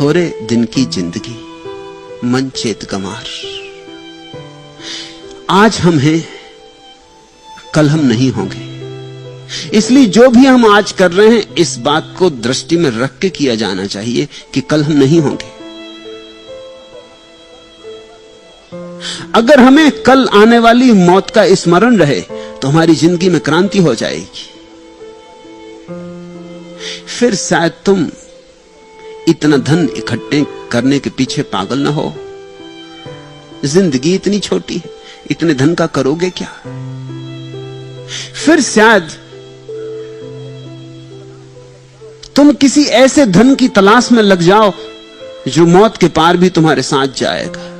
थोड़े दिन की जिंदगी मन चेत गंवार। आज हम हैं, कल हम नहीं होंगे। इसलिए जो भी हम आज कर रहे हैं इस बात को दृष्टि में रख के किया जाना चाहिए कि कल हम नहीं होंगे। अगर हमें कल आने वाली मौत का स्मरण रहे तो हमारी जिंदगी में क्रांति हो जाएगी। फिर शायद तुम इतना धन इकट्ठे करने के पीछे पागल ना हो। जिंदगी इतनी छोटी है, इतने धन का करोगे क्या? फिर शायद तुम किसी ऐसे धन की तलाश में लग जाओ जो मौत के पार भी तुम्हारे साथ जाएगा।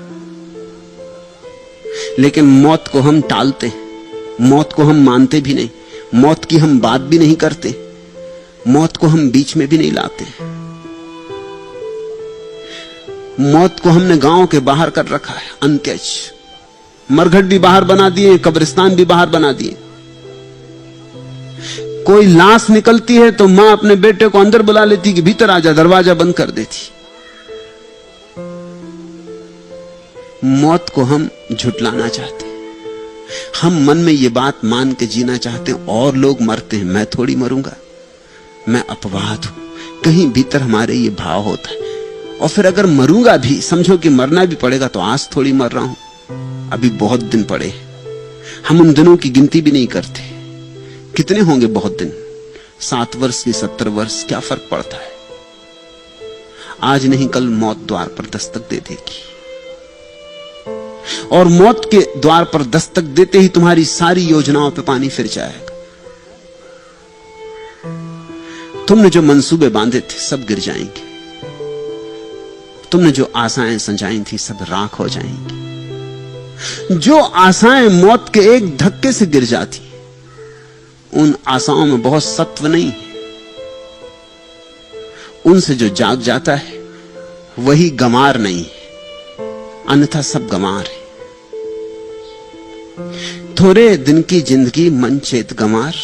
लेकिन मौत को हम टालते हैं, मौत को हम मानते भी नहीं, मौत की हम बात भी नहीं करते, मौत को हम बीच में भी नहीं लाते। मौत को हमने गांव के बाहर कर रखा है, अनकैच। मरघट भी बाहर बना दिए, कब्रिस्तान भी बाहर बना दिए। कोई लाश निकलती है तो मां अपने बेटे को अंदर बुला लेती कि भीतर आजा, दरवाजा बंद कर देती। मौत को हम झुटलाना चाहते हैं। हम मन में ये बात मान के जीना चाहते हैं और लोग मरते हैं, मैं थोड़ी मरूंगा, मैं अपवाद हूं। कहीं भीतर हमारे ये भाव होता है। और फिर अगर मरूंगा भी, समझो कि मरना भी पड़ेगा, तो आज थोड़ी मर रहा हूं, अभी बहुत दिन पड़े। हम उन दिनों की गिनती भी नहीं करते। कितने होंगे बहुत दिन? 7 वर्ष की 70 वर्ष, क्या फर्क पड़ता है? आज नहीं कल मौत द्वार पर दस्तक दे देगी। और मौत के द्वार पर दस्तक देते ही तुम्हारी सारी योजनाओं पे पानी फिर जाएगा। तुमने जो मंसूबे बांधे थे सब गिर जाएंगे। तुमने जो आशाएं संजाई थी सब राख हो जाएंगी। जो आशाएं मौत के एक धक्के से गिर जाती, उन आशाओं में बहुत सत्व नहीं है। उनसे जो जाग जाता है वही गंवार नहीं है, अन्यथा सब गंवार है। थोड़े दिन की जिंदगी मन चेत गंवार,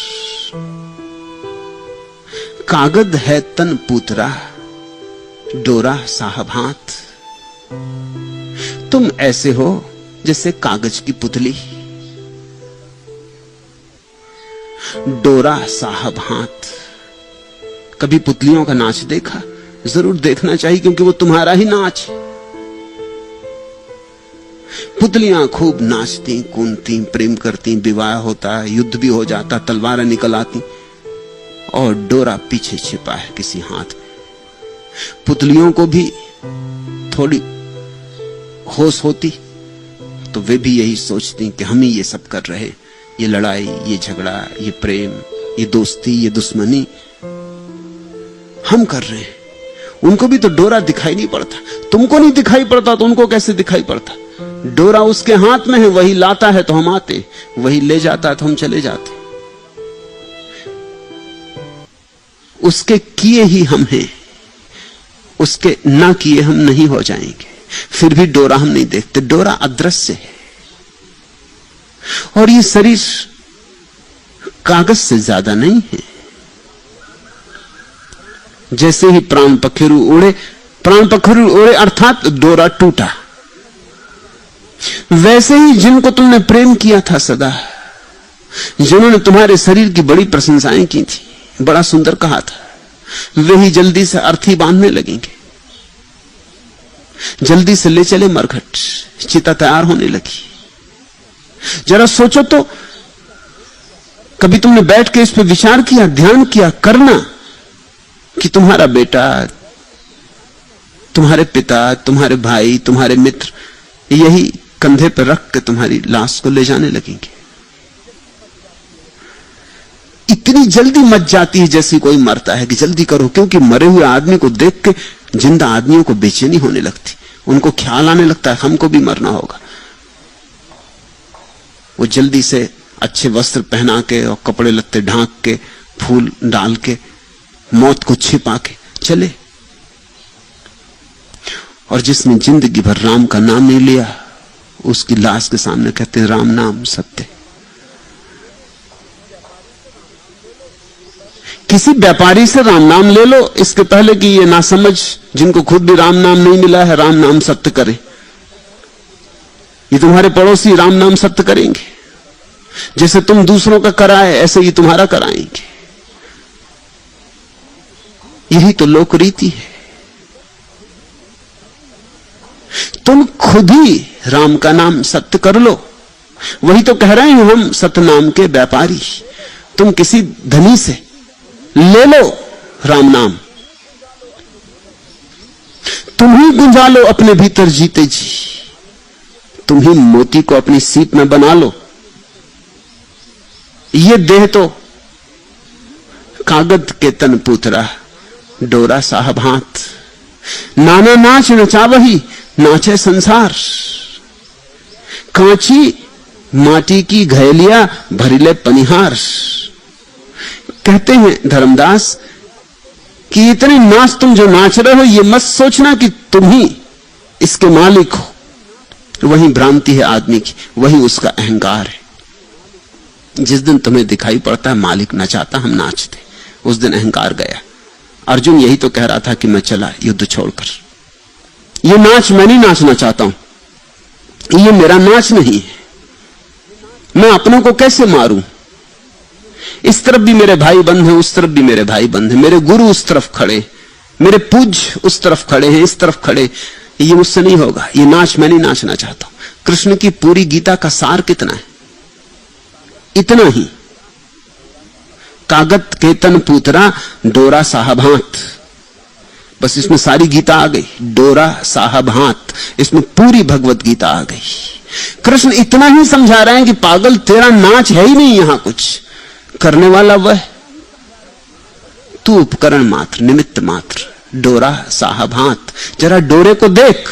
कागज है तन पूतरा, डोरा साहब हाथ। तुम ऐसे हो जैसे कागज की पुतली, डोरा साहब हाथ। कभी पुतलियों का नाच देखा? जरूर देखना चाहिए, क्योंकि वो तुम्हारा ही नाच है। पुतलियां खूब नाचती, कूदती, प्रेम करती, विवाह होता, युद्ध भी हो जाता, तलवारें निकल आती, और डोरा पीछे छिपा है किसी हाथ में। पुतलियों को भी थोड़ी होश होती तो वे भी यही सोचती कि हम ही ये सब कर रहे, ये लड़ाई, ये झगड़ा, ये प्रेम, ये दोस्ती, ये दुश्मनी हम कर रहे हैं। उनको भी तो डोरा दिखाई नहीं पड़ता। तुमको नहीं दिखाई पड़ता तो उनको कैसे दिखाई पड़ता? डोरा उसके हाथ में है, वही लाता है तो हम आते, वही ले जाता है तो हम चले जाते। उसके किए ही हम हैं, उसके ना किए हम नहीं हो जाएंगे। फिर भी डोरा हम नहीं देखते। डोरा अदृश्य है। और ये शरीर कागज से ज्यादा नहीं है। जैसे ही प्राण पखेरु उड़े अर्थात डोरा टूटा, वैसे ही जिनको तुमने प्रेम किया था सदा, जिन्होंने तुम्हारे शरीर की बड़ी प्रशंसाएं की थी, बड़ा सुंदर कहा था, वे ही जल्दी से अर्थी बांधने लगेंगे। जल्दी से ले चले मरघट, चिता तैयार होने लगी। जरा सोचो तो, कभी तुमने बैठ के इस पे विचार किया, ध्यान किया, करना कि तुम्हारा बेटा, तुम्हारे पिता, तुम्हारे भाई, तुम्हारे मित्र यही कंधे पर रख के तुम्हारी लाश को ले जाने लगेंगे। इतनी जल्दी मच जाती है जैसे कोई मरता है कि जल्दी करो, क्योंकि मरे हुए आदमी को देख के जिंदा आदमियों को बेचैनी होने लगती। उनको ख्याल आने लगता है हमको भी मरना होगा। वो जल्दी से अच्छे वस्त्र पहना के और कपड़े लत्ते ढांक के, फूल डाल के, मौत को छिपा के चले। और जिसने जिंदगी भर राम का नाम नहीं लिया, उसकी लाश के सामने कहते हैं राम नाम सत्य। किसी व्यापारी से राम नाम ले लो, इसके पहले कि ये नासमझ जिनको खुद भी राम नाम नहीं मिला है राम नाम सत्य करें। ये तुम्हारे पड़ोसी राम नाम सत्य करेंगे, जैसे तुम दूसरों का कराए ऐसे ही तुम्हारा कराएंगे। यही तो लोक रीति है। तुम खुद ही राम का नाम सत्य कर लो। वही तो कह रहे हैं हम सतनाम के व्यापारी। तुम किसी धनी से ले लो राम नाम, तुम ही गुंजा लो अपने भीतर जीते जी, तुम ही मोती को अपनी सीप में बना लो। ये देह तो कागज के तन पूतरा डोरा साहब हाथ, नाना नाच नचावही नाचे संसार। कांची माटी की घैलिया भरिले पनिहार। कहते हैं धर्मदास कि इतने नाच तुम जो नाच रहे हो, ये मत सोचना कि तुम ही इसके मालिक हो। वही भ्रांति है आदमी की, वही उसका अहंकार है। जिस दिन तुम्हें दिखाई पड़ता है मालिक नचाता हम नाचते, उस दिन अहंकार गया। अर्जुन यही तो कह रहा था कि मैं चला युद्ध छोड़कर। ये नाच मैं नहीं नाचना चाहता हूं, ये मेरा नाच नहीं है। मैं अपनों को कैसे मारूं? इस तरफ भी मेरे भाई बंद हैं, उस तरफ भी मेरे भाई बंद हैं। मेरे गुरु उस तरफ खड़े, मेरे पूज्य उस तरफ खड़े हैं, इस तरफ खड़े। ये मुझसे नहीं होगा। ये नाच मैं नहीं नाचना चाहता हूं। कृष्ण की पूरी गीता का सार कितना है? इतना ही, कागज के तन पूतरा डोरा साहब हाथ। बस इसमें सारी गीता आ गई। डोरा साहब हाथ, इसमें पूरी भगवत गीता आ गई। कृष्ण इतना ही समझा रहे हैं कि पागल तेरा नाच है ही नहीं, यहां कुछ करने वाला वह, तू उपकरण मात्र, निमित्त मात्र। डोरा साहब हाथ, जरा डोरे को देख।